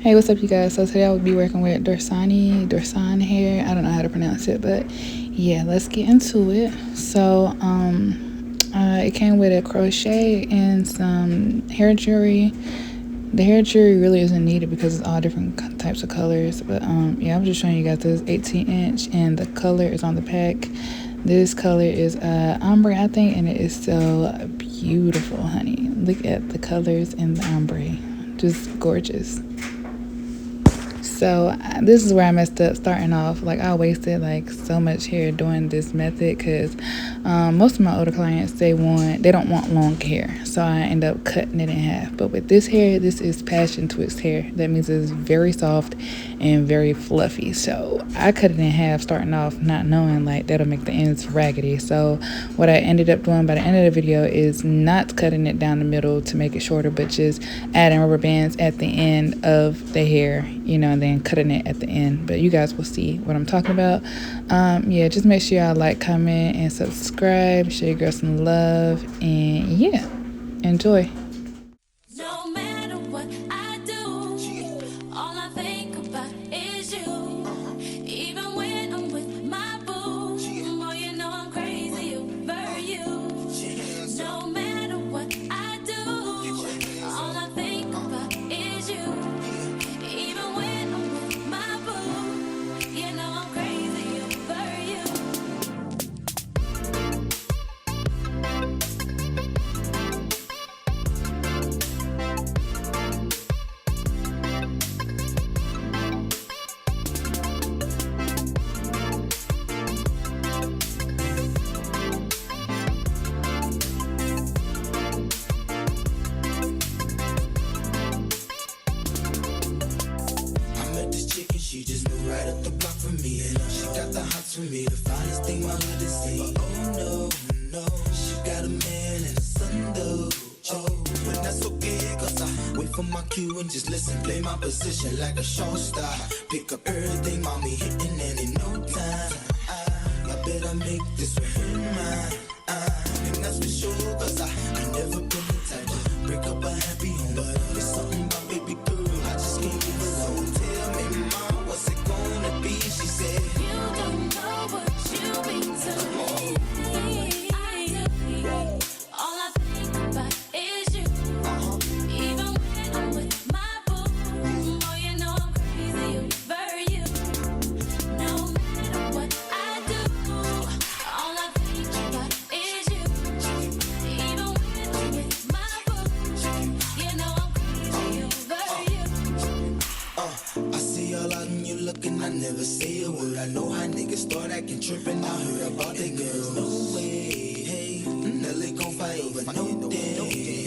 Hey, what's up, you guys? So today I will be working with Dorsan hair. I don't know how to pronounce it, but yeah, let's get into it. So it came with a crochet and some hair jewelry. The hair jewelry really isn't needed because it's all different types of colors. But yeah, I'm just showing you guys this 18-inch, and the color is on the pack. This color is ombre, I think, and it is so beautiful, honey. Look at the colors in the ombre, just gorgeous. So this is where I messed up starting off. Like, I wasted like so much hair doing this method because most of my older clients, they don't want long hair, so I end up cutting it in half. But with this hair, this is passion twist hair. That means it's very soft and very fluffy. So I cut it in half starting off, not knowing like that'll make the ends raggedy. So what I ended up doing by the end of the video is not cutting it down the middle to make it shorter, but just adding rubber bands at the end of the hair, you know, and then cutting it at the end. But you guys will see what I'm talking about. Yeah, just make sure y'all like, comment, and subscribe. Show your girl some love, and yeah, enjoy. No matter what I do, all I think about is you. Even when I'm with my boo, boy, you know I'm crazy over you. No matter what I do, all I think about is you. Even when I'm with my boo, you know I'm crazy over you. She just moved right up the block from me, and she got the hots for me, the finest thing my hood has seen. But oh no, no, she got a man and a son though. Oh, but that's okay, cause I wait for my cue and just listen, play my position like a show star. Pick up everything, mommy hitting, and in no time, I bet I make this one mine. And that's for sure, cause I never been the type to break up a happy home. But there's something about baby girl, I just can't leave alone. Tell me, mom, what's it gonna be? She said, You don't know what you mean to me. All I think about is you. Even when I'm with my boo, boy, you know I'm crazy over you. No matter what I do, all I think about is you. Even when I'm with my boo, you know I'm crazy over you. I see all out and you looking, I never say a word. I know how niggas start acting trippin'. I heard about that girl. No way, hey, Nelly gon' fight over no day.